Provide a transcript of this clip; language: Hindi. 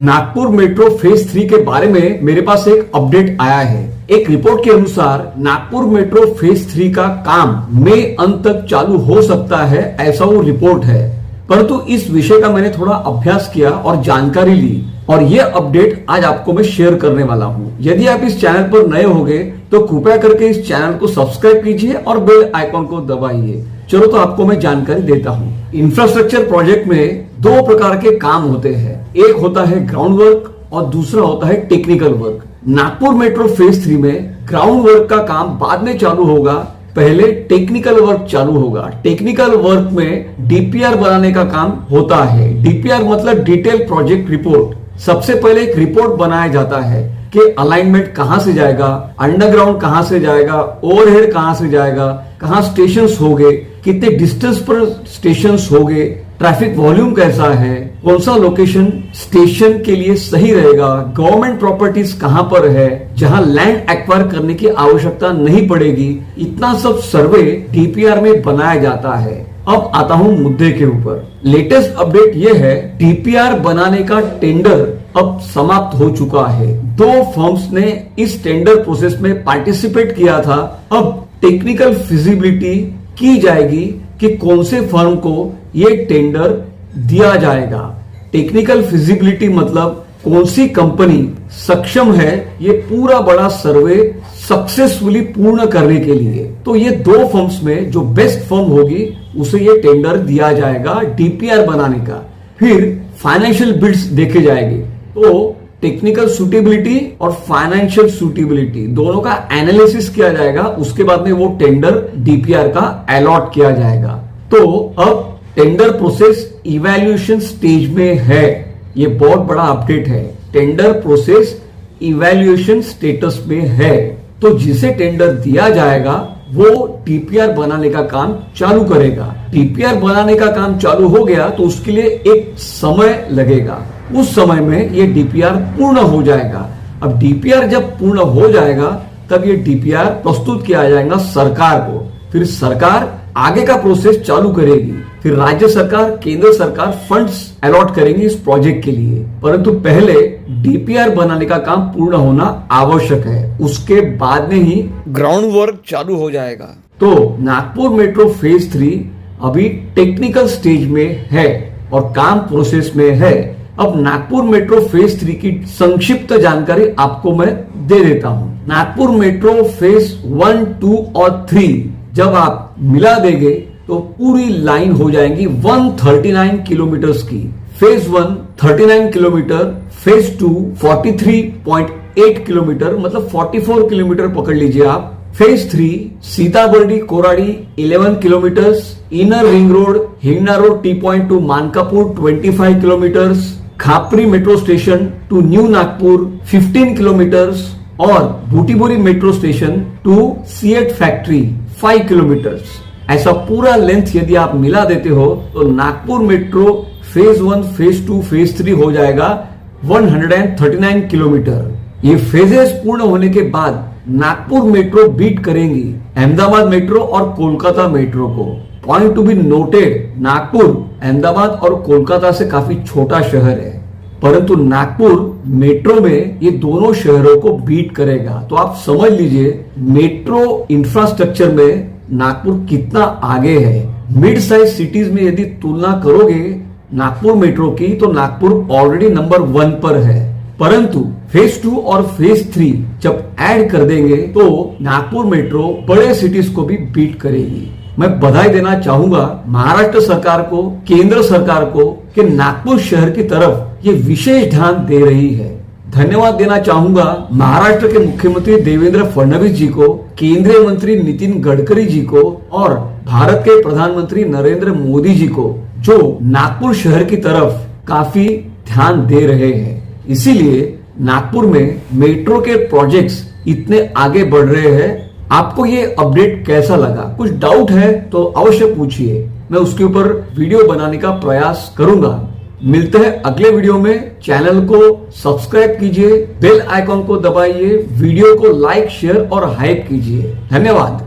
नागपुर मेट्रो फेज 3 के बारे में मेरे पास एक अपडेट आया है। एक रिपोर्ट के अनुसार नागपुर मेट्रो फेज 3 का काम मई अंत तक चालू हो सकता है, ऐसा वो रिपोर्ट है। परंतु इस विषय का मैंने थोड़ा अभ्यास किया और जानकारी ली और ये अपडेट आज आपको मैं शेयर करने वाला हूँ। यदि आप इस चैनल पर नए होंगे तो कृपया करके इस चैनल को सब्सक्राइब कीजिए और बेल आइकॉन को दबाइए। चलो तो आपको मैं जानकारी देता हूँ। इंफ्रास्ट्रक्चर प्रोजेक्ट में दो प्रकार के काम होते हैं, एक होता है ग्राउंड वर्क और दूसरा होता है technical work. Nagpur metro phase 3 में ग्राउंड वर्क का काम बाद में चालू होगा, पहले टेक्निकल वर्क चालू होगा। टेक्निकल वर्क में डीपीआर बनाने का काम होता है। डीपीआर मतलब डिटेल प्रोजेक्ट रिपोर्ट। सबसे पहले एक रिपोर्ट बनाया जाता है कि अलाइनमेंट कहां से जाएगा, अंडरग्राउंड कहां से जाएगा, ओवरहेड कहां से जाएगा, कहां स्टेशंस होंगे, कितने डिस्टेंस पर स्टेशंस होंगे, ट्रैफिक वॉल्यूम कैसा है, कौन सा लोकेशन स्टेशन के लिए सही रहेगा, गवर्नमेंट प्रॉपर्टीज कहां पर है जहां लैंड एक्वायर करने की आवश्यकता नहीं पड़ेगी। इतना सब सर्वे डीपीआर में बनाया जाता है। अब आता हूं मुद्दे के ऊपर। लेटेस्ट अपडेट यह है, डीपीआर बनाने का टेंडर अब समाप्त हो चुका है। दो फर्म्स ने इस टेंडर प्रोसेस में पार्टिसिपेट किया था। अब टेक्निकल फिजिबिलिटी की जाएगी कि कौन से फर्म को ये टेंडर दिया जाएगा। टेक्निकल फिजिबिलिटी मतलब कौन सी कंपनी सक्षम है ये पूरा बड़ा सर्वे सक्सेसफुली पूर्ण करने के लिए। तो ये दो फर्म्स में जो बेस्ट फर्म होगी उसे ये टेंडर दिया जाएगा डीपीआर बनाने का। फिर फाइनेंशियल बिड्स देखे जाएंगे, तो टेक्निकल सूटेबिलिटी और फाइनेंशियल सूटेबिलिटी दोनों का एनालिसिस किया जाएगा। उसके बाद में वो टेंडर डीपीआर का अलॉट किया जाएगा। तो अब टेंडर प्रोसेस इवैल्यूएशन स्टेज में है। ये बहुत बड़ा अपडेट है। टेंडर प्रोसेस इवैल्यूएशन स्टेटस में है। तो जिसे टेंडर दिया जाएगा वो डीपीआर बनाने का काम चालू करेगा। डीपीआर बनाने का काम चालू हो गया तो उसके लिए एक समय लगेगा। उस समय में ये डीपीआर पूर्ण हो जाएगा। अब डीपीआर जब पूर्ण हो जाएगा तब ये डीपीआर प्रस्तुत किया जाएगा सरकार को। फिर सरकार आगे का प्रोसेस चालू करेगी। फिर राज्य सरकार, केंद्र सरकार फंड्स अलॉट करेंगे इस प्रोजेक्ट के लिए। परंतु पहले डीपीआर बनाने का काम पूर्ण होना आवश्यक है, उसके बाद में ही ग्राउंड वर्क चालू हो जाएगा। तो नागपुर मेट्रो फेज 3 अभी टेक्निकल स्टेज में है और काम प्रोसेस में है। अब नागपुर मेट्रो फेज 3 की संक्षिप्त जानकारी आपको मैं दे देता हूं। नागपुर मेट्रो फेज 1, 2 और 3 जब आप मिला देंगे तो पूरी लाइन हो जाएंगी 139 किलोमीटर की। फेज 1 39 किलोमीटर, फेज 2 43.8 किलोमीटर मतलब 44 किलोमीटर पकड़ लीजिए आप। Phase 3 Sitabuldi Koradi 11 kilometre, inner ring road Hingna road T point to Mankapur 25 kilometre, Khapri metro station to new Nagpur 15 kilometre और Butibori metro station to CEAT factory 5 kilometre. ऐसा पूरा लेंथ यदि आप मिला देते हो तो Nagpur metro phase 1, phase 2, phase 3 हो जाएगा 139 किलोमीटर। ये फेजेस पूर्ण होने के बाद नागपुर मेट्रो बीट करेंगी अहमदाबाद मेट्रो और कोलकाता मेट्रो को। Point to be noted, Nagpur Ahmedabad और कोलकाता से काफी छोटा शहर है, परंतु नागपुर मेट्रो में ये दोनों शहरों को बीट करेगा। तो आप समझ लीजिए मेट्रो इंफ्रास्ट्रक्चर में नागपुर कितना आगे है। मिड साइज सिटीज में यदि तुलना करोगे नागपुर मेट्रो की तो नागपुर ऑलरेडी नंबर 1 पर है। परंतु फेज 2 और फेज 3 जब ऐड कर देंगे तो नागपुर मेट्रो बड़े सिटीज को भी बीट करेगी। मैं बधाई देना चाहूंगा महाराष्ट्र सरकार को, केंद्र सरकार को कि नागपुर शहर की तरफ ये विशेष ध्यान दे रही है। धन्यवाद देना चाहूंगा महाराष्ट्र के मुख्यमंत्री देवेंद्र फडणवीस जी को, केंद्रीय मंत्री नितिन गडकरी जी को और भारत के प्रधानमंत्री नरेंद्र मोदी जी को, जो नागपुर शहर की तरफ काफी ध्यान दे रहे हैं। इसीलिए नागपुर में मेट्रो के प्रोजेक्ट्स इतने आगे बढ़ रहे हैं। आपको ये अपडेट कैसा लगा? कुछ डाउट है तो अवश्य पूछिए, मैं उसके ऊपर वीडियो बनाने का प्रयास करूंगा। मिलते हैं अगले वीडियो में। चैनल को सब्सक्राइब कीजिए, बेल आइकॉन को दबाइए, वीडियो को लाइक, शेयर और हाइप कीजिए। धन्यवाद।